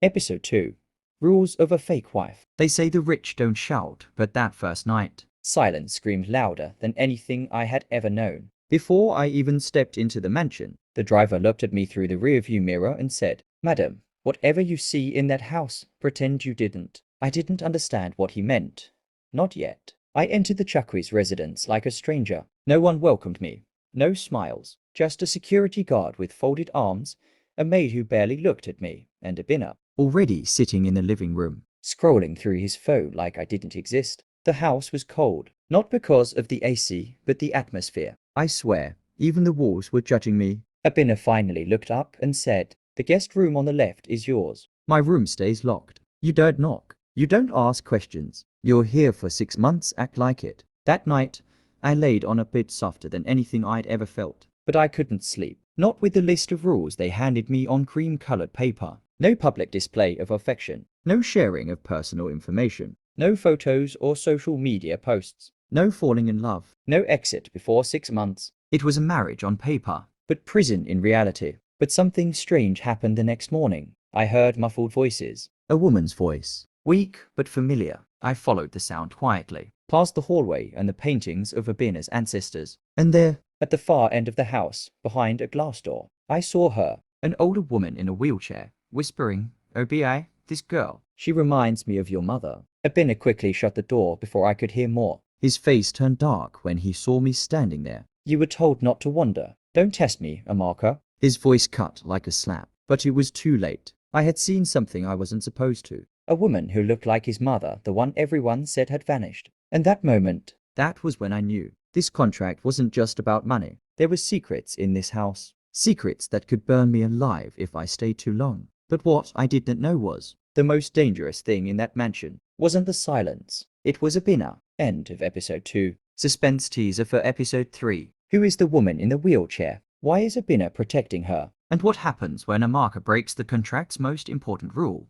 Episode 2. Rules of a Fake Wife. They say the rich don't shout, but that first night, silence screamed louder than anything I had ever known. Before I even stepped into the mansion, the driver looked at me through the rearview mirror and said, "Madam, whatever you see in that house, pretend you didn't." I didn't understand what he meant. Not yet. I entered the Chakwi's residence like a stranger. No one welcomed me. No smiles. Just a security guard with folded arms, a maid who barely looked at me, and a Binna, already sitting in the living room, scrolling through his phone like I didn't exist. The house was cold, not because of the AC, but the atmosphere. I swear, even the walls were judging me. A Binna finally looked up and said, "The guest room on the left is yours. My room stays locked. You don't knock. You don't ask questions. You're here for 6 months, act like it." That night, I laid on a bed softer than anything I'd ever felt. But I couldn't sleep. Not with the list of rules they handed me on cream-colored paper. No public display of affection. No sharing of personal information. No photos or social media posts. No falling in love. No exit before 6 months. It was a marriage on paper, but prison in reality. But something strange happened the next morning. I heard muffled voices. A woman's voice. Weak but familiar. I followed the sound quietly, past the hallway and the paintings of Abina's ancestors. And there, at the far end of the house, behind a glass door, I saw her, an older woman in a wheelchair, whispering, "Obi, this girl. She reminds me of your mother." Abina quickly shut the door before I could hear more. His face turned dark when he saw me standing there. "You were told not to wander. Don't test me, Amaka." His voice cut like a slap, but it was too late. I had seen something I wasn't supposed to. A woman who looked like his mother, the one everyone said had vanished. And that moment, that was when I knew. This contract wasn't just about money. There were secrets in this house. Secrets that could burn me alive if I stayed too long. But what I didn't know was, the most dangerous thing in that mansion wasn't the silence. It was Abina. End of episode 2. Suspense teaser for episode 3. Who is the woman in the wheelchair? Why is Abina protecting her? And what happens when Amaka breaks the contract's most important rule?